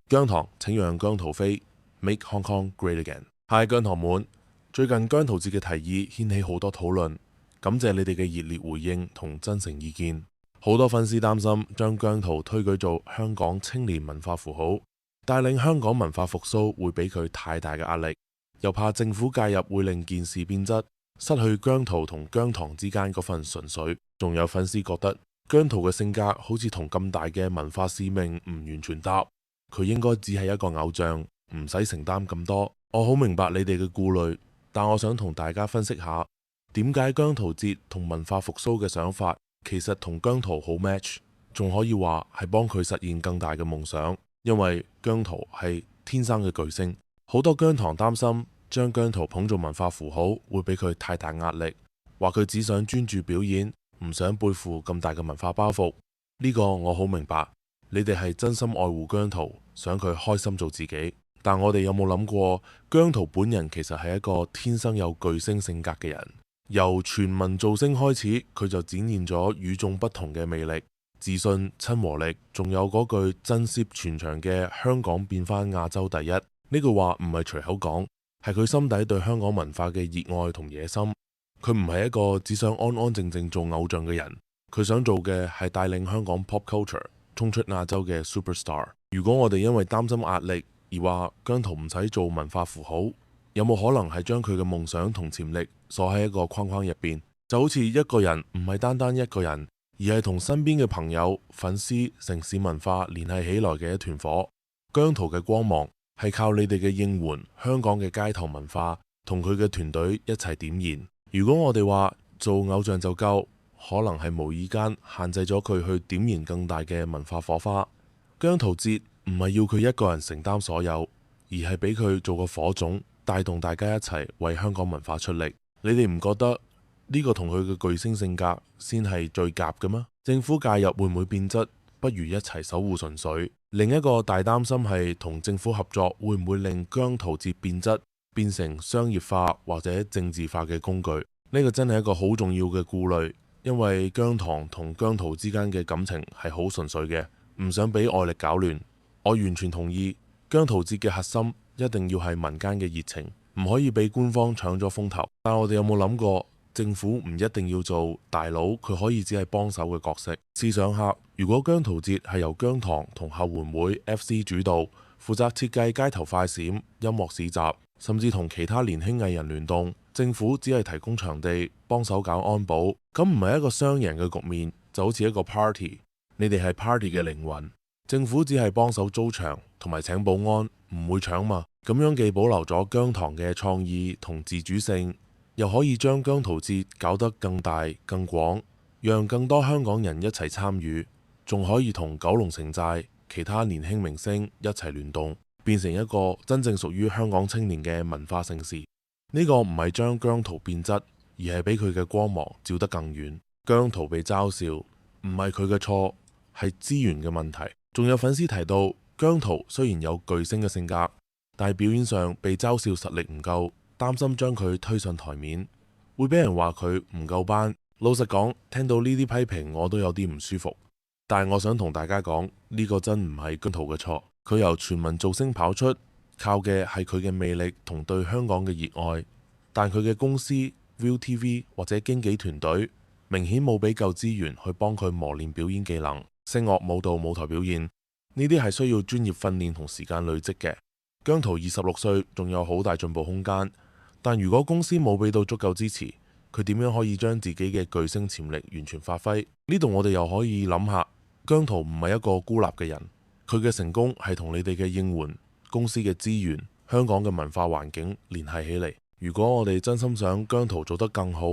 姜糖請讓姜濤飛 ，Make Hong Kong Great Again。Hi 姜糖們，最近姜濤節嘅提議掀起好多討論，感謝你哋嘅熱烈回應同真誠意見。好多粉絲擔心將姜濤推舉做香港青年文化符號，帶領香港文化復甦會俾佢太大嘅壓力，又怕政府介入會令件事變質，失去姜濤同姜糖之間嗰份純粹。仲有粉絲覺得姜濤嘅性格好似同咁大嘅文化使命唔完全搭，佢應該只係一個偶像，唔使承擔咁多。我好明白你哋嘅顧慮，但我想同大家分析下點解姜濤節同文化復甦嘅想法其實同姜濤好 match， 仲可以話係幫佢實現更大嘅夢想。因為姜濤係天生嘅巨星，好多姜糖擔心將姜濤捧做文化符號會俾佢太大壓力，話佢只想專注表演，唔想背負咁大嘅文化包袱。呢個我好明白，你哋係真心愛護姜濤，想佢開心做自己。但我哋有冇諗過，姜濤本人其實係一個天生有巨星性格嘅人，由全民造星開始，佢就展現咗與眾不同嘅魅力、自信、親和力，仲有嗰句震懾全場嘅香港變返亞洲第一。呢句話唔係隨口講，係佢心底對香港文化嘅熱愛同野心。佢唔係一個只想安安靜靜做偶像嘅人，佢想做嘅係帶領香港 pop culture 衝出亞洲嘅 superstar。如果我哋因為擔心壓力而話姜濤唔使做文化符號，有冇可能係將佢嘅夢想同潛力鎖喺一個框框入邊？就好似一個人唔係單單一個人，而係同身邊嘅朋友、粉絲、城市文化聯繫起來嘅一團火。姜濤嘅光芒係靠你哋嘅應援，香港嘅街頭文化同佢嘅團隊一齊點燃。如果我哋話做偶像就夠，可能係無意間限制咗佢去點燃更大嘅文化火花。姜濤節唔係要佢一個人承擔所有，而係俾佢做個火種，帶動大家一齊為香港文化出力。你哋唔覺得呢個同佢嘅巨星性格先係最夾嘅嗎？政府介入會唔會變質？不如一齊守護純粹。另一個大擔心係同政府合作會唔會令姜濤節變質，變成商業化或者政治化嘅工具。呢個真係一個好重要嘅顧慮，因為姜糖同姜濤之間嘅感情係好純粹嘅，唔想俾外力搞亂。我完全同意，姜濤節嘅核心一定要係民間嘅熱情，唔可以俾官方搶咗風頭。但我哋有冇諗過，政府唔一定要做大佬，佢可以只係幫手嘅角色。試想下，如果姜濤節係由姜糖同後援會 FC 主導，負責設計街頭快閃、音樂市集，甚至同其他年輕藝人聯動，政府只係提供場地，幫手搞安保，咁唔係一個雙贏嘅局面，就好似一個 party， 你哋係 party 嘅靈魂，政府只係幫手租場同埋請保安，唔會搶嘛。咁樣既保留咗姜糖嘅創意同自主性，又可以將姜濤節搞得更大更廣，讓更多香港人一齊參與，仲可以同九龍城寨其他年輕明星一齊聯動，變成一個真正屬於香港青年嘅文化盛事。呢個唔係將姜濤變質，而係俾佢嘅光芒照得更遠。姜濤被嘲笑唔係佢嘅錯，係資源嘅問題。仲有粉絲提到，姜濤雖然有巨星嘅性格，但係表演上被嘲笑實力唔夠，擔心將佢推上台面會俾人話佢唔夠班。老實講，聽到呢啲批評我都有啲唔舒服，但係我想同大家講，呢個真唔係姜濤嘅錯。佢由全民造星跑出，靠嘅係佢嘅魅力同對香港嘅熱愛，但佢嘅公司 ViuTV 或者經紀團隊明顯冇俾夠資源去幫佢磨練表演技能、聲樂、舞蹈、舞台表現，呢啲係需要專業訓練同時間累積嘅。姜濤26歲，仲有好大進步空間，但如果公司冇俾到足夠支持，佢點樣可以將自己嘅巨星潛力完全發揮？呢度我哋又可以諗下，姜濤唔係一個孤立嘅人，佢嘅成功係同你哋嘅應援、公司嘅資源、香港嘅文化環境聯繫起嚟。如果我哋真心想姜濤做得更好，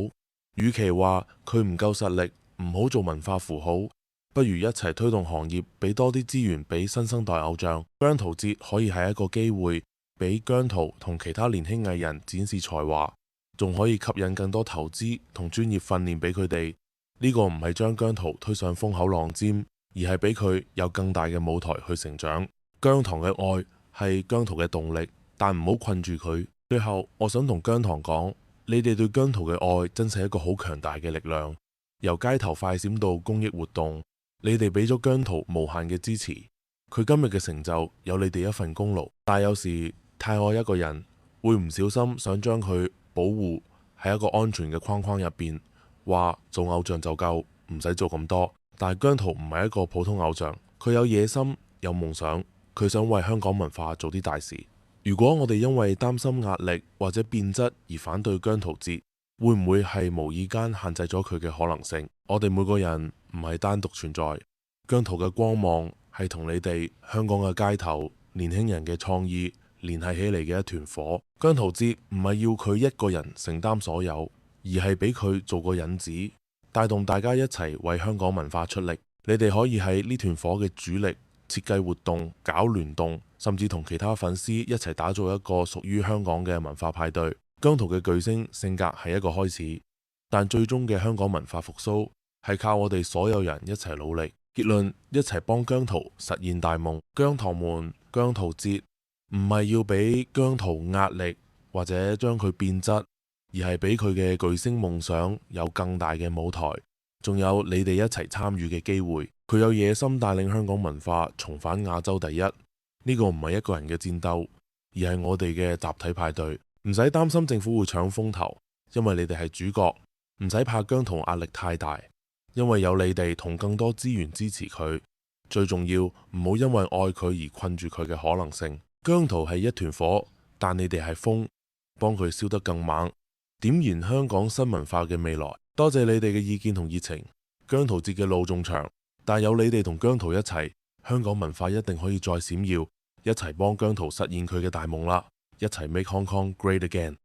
與其話佢唔夠實力，唔好做文化符號，不如一齊推動行業，俾多啲資源俾新生代偶像。姜濤節可以係一個機會，俾姜濤同其他年輕藝人展示才華，仲可以吸引更多投資同專業訓練俾佢哋。呢個唔係將姜濤推上風口浪尖，而係俾佢有更大嘅舞台去成長。姜糖嘅愛係姜濤嘅動力，但唔好困住佢。最後，我想同姜糖講，你哋對姜濤嘅愛真係一個好強大嘅力量。由街頭快閃到公益活動，你哋俾咗姜濤無限嘅支持，佢今日嘅成就有你哋一份功勞，但有時太愛一個人，會唔小心想將佢保護喺一個安全嘅框框入邊，話做偶像就夠，唔使做咁多。但係姜濤唔係一個普通偶像，佢有野心，有夢想，佢想為香港文化做啲大事。如果我哋因為擔心壓力或者變質而反對姜濤節，會唔會係無意間限制咗佢嘅可能性？我哋每個人唔係單獨存在，姜濤嘅光芒係同你哋香港嘅街頭年輕人嘅創意聯繫起嚟嘅一團火。姜濤節唔係要佢一個人承擔所有，而係俾佢做個引子，帶動大家一齊為香港文化出力。你哋可以喺呢團火嘅主力，設計活動、搞聯動，甚至同其他粉絲一齊打造一個屬於香港嘅文化派對。姜濤嘅巨星性格係一個開始，但最終嘅香港文化復甦係靠我哋所有人一齊努力。結論：一齊幫姜濤實現大夢。姜糖們，姜濤節唔係要俾姜濤壓力或者將佢變質，而係俾佢嘅巨星夢想有更大嘅舞台，仲有你哋一齊參與嘅機會。佢有野心帶領香港文化重返亞洲第一，呢個唔係一個人嘅戰鬥，而係我哋嘅集體派對。唔使擔心政府會搶風頭，因為你哋係主角。唔使怕姜濤壓力太大，因為有你哋同更多資源支持佢。最重要，唔好因為愛佢而困住佢嘅可能性。姜濤係一團火，但你哋係風，幫佢燒得更猛，點燃香港新文化嘅未來。多謝你哋嘅意見同熱情。姜濤節嘅路仲長，但有你哋同姜濤一齊，香港文化一定可以再閃耀。一齊幫姜濤實現佢嘅大夢啦！一齊 Make Hong Kong Great Again。